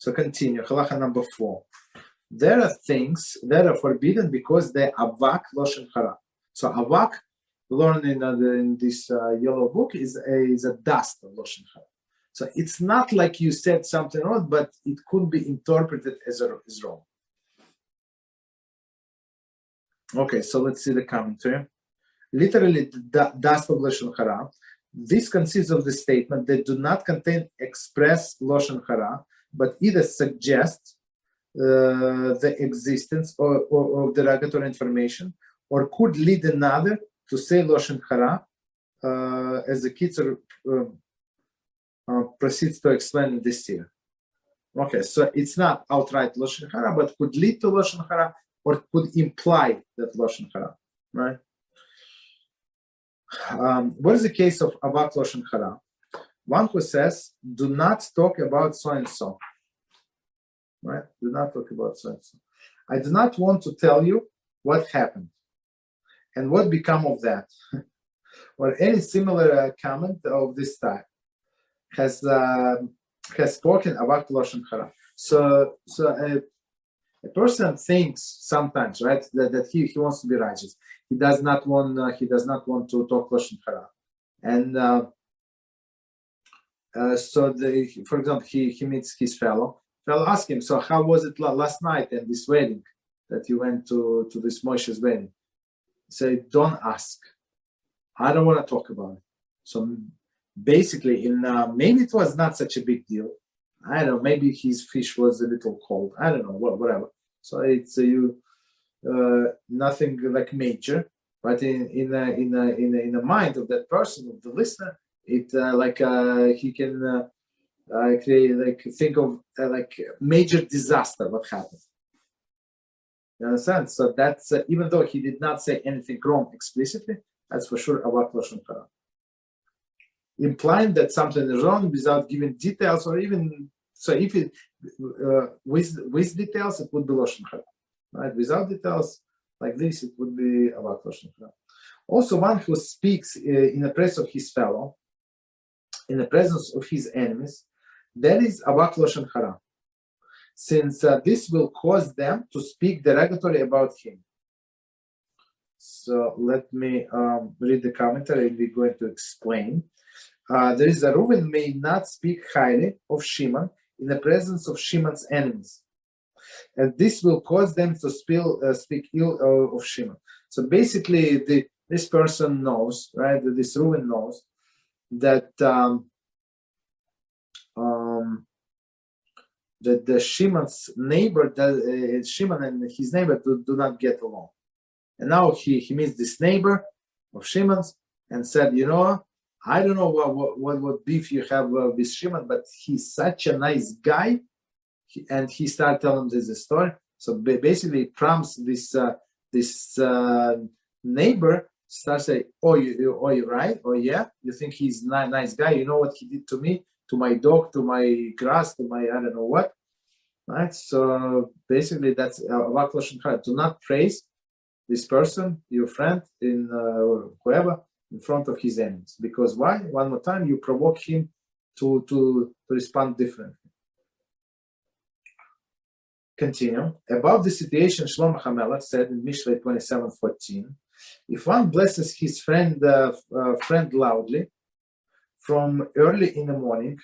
So continue. Halacha number 4. There are things that are forbidden because they Avak Lashon Hara. So Avak, learned in this yellow book, is a dust of Lashon Hara. So it's not like you said something wrong, but it could be interpreted as wrong. Okay, so let's see the commentary. Literally, the dust of Lashon Hara. This consists of the statement that do not contain express Lashon Hara, but either suggest the existence of derogatory information, or could lead another to say Lashon Hara, as the Kitzur proceeds to explain this here. Okay, so it's not outright Lashon Hara, but could lead to Lashon Hara, or could imply that Lashon Hara, right? What is the case of Avak Lashon Hara? One who says, do not talk about so and so. Right? Do not talk about so and so. I do not want to tell you what happened and what become of that. Or any similar comment of this type has spoken Avak Lashon Hara. So a person thinks sometimes, right, that he wants to be righteous. He does not want to talk Lashon Hara, and for example, he meets his fellow asks him, so how was it last night and this wedding that you went to this Moshe's wedding? Say, don't ask. I don't want to talk about it. So basically, maybe it was not such a big deal. I don't know. Maybe his fish was a little cold. I don't know. Whatever. So it's nothing like major, but in the mind of that person, of the listener, it he can think of like major disaster what happened. You understand? So that's even though he did not say anything wrong explicitly, that's for sure Avak Lashon Hara. Implying that something is wrong without giving details, or even so, if it with details, it would be Lashon Hara. Right? Without details like this, it would be Avak Lashon Hara. Also, one who speaks in the presence of his fellow, in the presence of his enemies, that is Avak Lashon Hara, since this will cause them to speak derogatory about him. So let me read the commentary, and we're going to explain. There is a Reuven may not speak highly of Siman in the presence of Shimon's enemies, and this will cause them to speak ill of Siman. So basically, this person knows, right? This Reuven knows that that the Shimon's neighbor, Siman and his neighbor do not get along, and now he meets this neighbor of Shimon's and said, you know, I don't know what beef you have with Siman, but he's such a nice guy. And he started telling this story. So basically, prompts this neighbor starts saying, "Oh, you're right. Oh, yeah. You think he's a nice guy? You know what he did to me, to my dog, to my grass, to my I don't know what." Right. So basically, that's Avak Lashon Hara. Do not praise this person, your friend, or whoever, in front of his enemies, because why? One more time, you provoke him to respond differently. Continue. About the situation, Shlomo HaMelech said in Mishlei 27:14, if one blesses his friend loudly from early in the morning,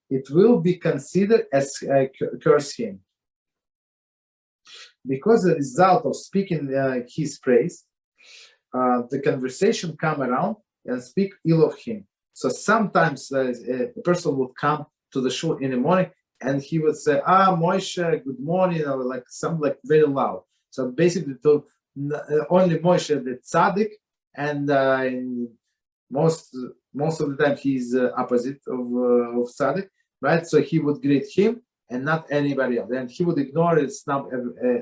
it will be considered as curse him. Because the result of speaking his praise, the conversation come around and speak ill of him. So sometimes a person would come to the shul in the morning and he would say, Moshe, good morning, or like something like very loud. So basically to only Moshe the tzaddik, and most of the time he's opposite of tzaddik, right? So he would greet him and not anybody else. And he would ignore and snub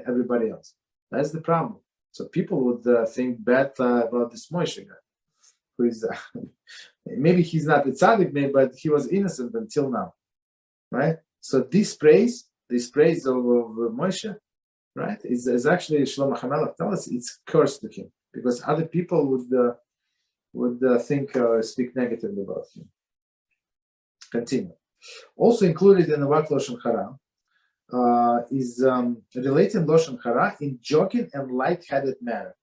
everybody else. That's the problem. So people would think bad about this Moshe guy, who is maybe he's not a tzaddik, maybe, but he was innocent until now, right? So this praise of Moshe, right, is actually Shlomo HaMelech tells us it's cursed to him, because other people would think speak negatively about him. Continue. Also included in the Avak Lashon Hara is relating Lashon Hara in joking and light-hearted manner.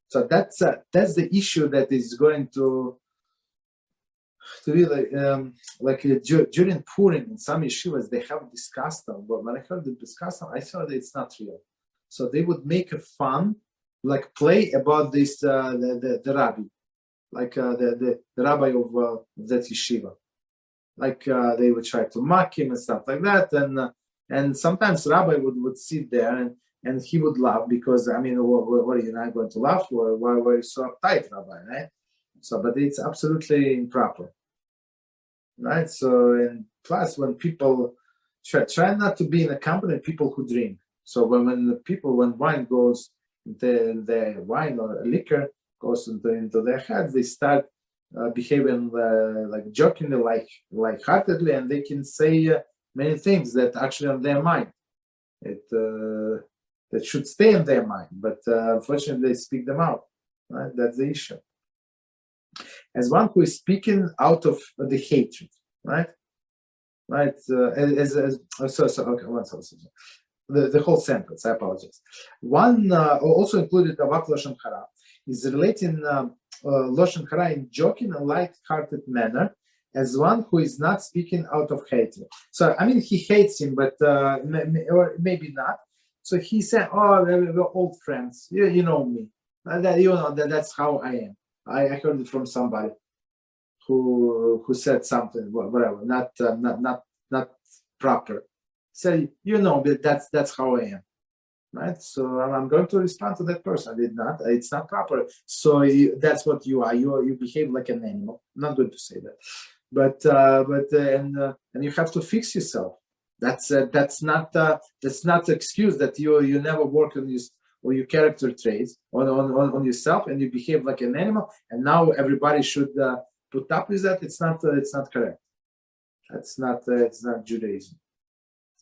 So that's the issue that is going to be during Purim in some yeshivas they have this custom. But when I heard this custom, I thought that it's not real. So they would make a fun, like play about this the Rabbi, like the Rabbi of that yeshiva. Like they would try to mock him and stuff like that, and sometimes Rabbi would sit there and he would laugh because what are you not going to laugh? Why were you so uptight, Rabbi? Right? So, but it's absolutely improper, right? So, and plus when people try not to be in a company of people who drink. So when wine goes into the wine or liquor goes into their heads, they start behaving like jokingly, light-heartedly, and they can say many things that actually on their mind. That should stay in their mind, but unfortunately they speak them out. Right? That's the issue. As one who is speaking out of the hatred, right? Right. Okay. One second. The whole sentence. I apologize. One also included Avak Lashon Hara is relating Lashon Hara in joking and light-hearted manner as one who is not speaking out of hatred. So he hates him, but or maybe not. So he said, "Oh, we're old friends. You know me. That's how I am." I heard it from somebody who said something, whatever, not proper. Say, that's how I am, right? So I'm going to respond to that person. I did not. It's not proper. So that's what you are. You behave like an animal. I'm not going to say that, but and you have to fix yourself. That's not the excuse that you never work on your character traits on yourself and you behave like an animal and now everybody should put up with that. It's not correct. It's not Judaism.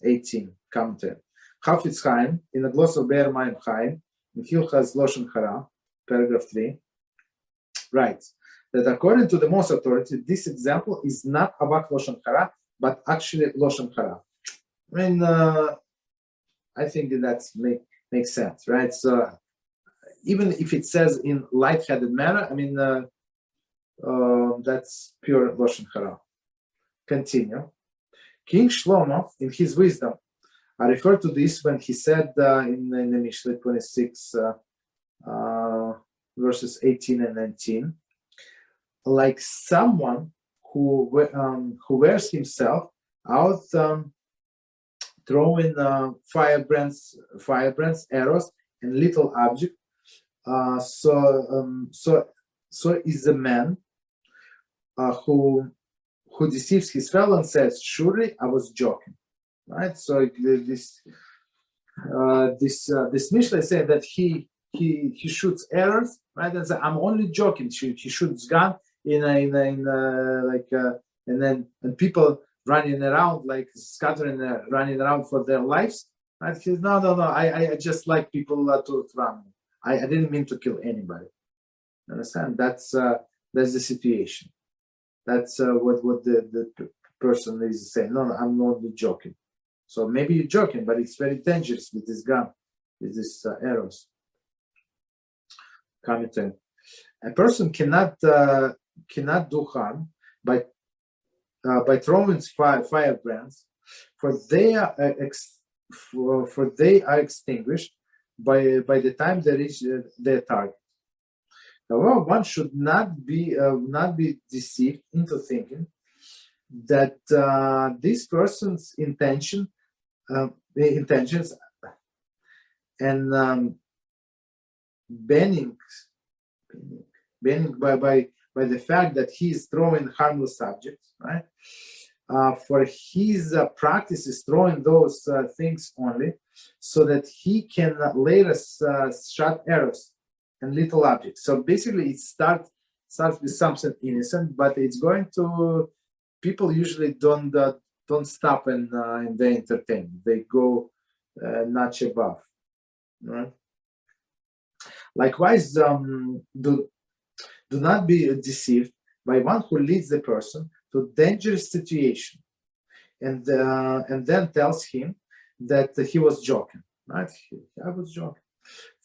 18 commentary. Chafetz Chaim in the gloss of Be'er Mayim Chaim in Hilchas Lashon Hara, paragraph 3, writes that according to the most authority, this example is not Avak Lashon Hara, but actually Lashon Hara. I think that makes sense, right? So even if it says in light-headed manner, that's pure Lashon Hara. Continue. King Shlomo, in his wisdom, I refer to this when he said in the Mishnah 26, verses 18 and 19, like someone who wears himself out throwing firebrands, arrows, and little object. So is a man who deceives his fellow and says, "Surely I was joking." Right. So this Mishnah said that he shoots arrows, right? And says, "I'm only joking." He shoots gun and people running around scattering, running around for their lives. Right? He says, "No. I just like people to run. I didn't mean to kill anybody." Understand? That's the situation. That's what the person is saying. No, I'm not joking. So maybe you're joking, but it's very dangerous with this gun, with these arrows. Commenting. A person cannot do harm by throwing firebrands, for they are extinguished by the time they reach their target. However, one should not be deceived into thinking that this person's intentions and banning by the fact that he is throwing harmless objects, right? For his practice is throwing those things only, so that he can later shoot arrows and little objects. So basically, it starts with something innocent, but it's going to. People usually don't stop in their entertainment. They go notch above, right? Likewise, do not be deceived by one who leads the person to dangerous situation, and then tells him that he was joking, right? I was joking.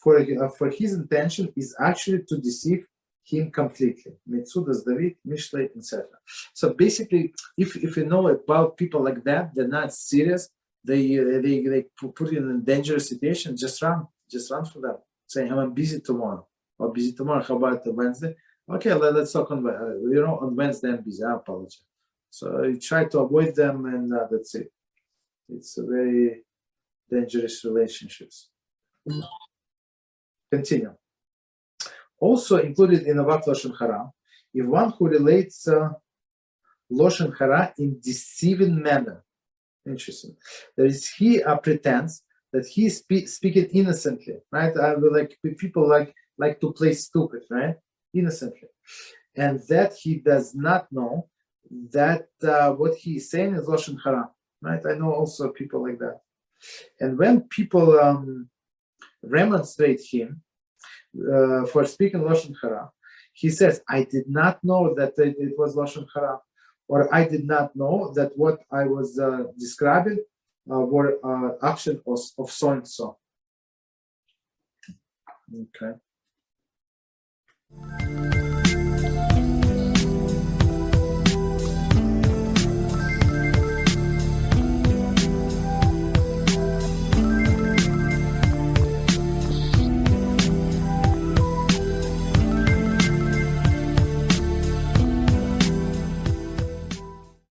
For his intention is actually to deceive him completely. Mitzudas David, Mishlei, etc. So basically, if you know about people like that, they're not serious. They put you in a dangerous situation. Just run for them. Saying I'm busy tomorrow, or busy tomorrow. How about Wednesday? Okay, let's talk on on Wednesday. I'm busy. I apologize. So you try to avoid them, and that's it. It's a very dangerous relationships. Continue. Also included in Avak Lashon Hara, if one who relates Lashon Hara in deceiving manner. Interesting. There is he pretends that he is speaking innocently, right? Like people like to play stupid, right? Innocently, and that he does not know that what he is saying is Lashon Hara, right? I know also people like that, and when people remonstrate him for speaking Lashon Hara, he says, I did not know that it was Lashon Hara, or I did not know that what I was describing were action of so and so. Okay.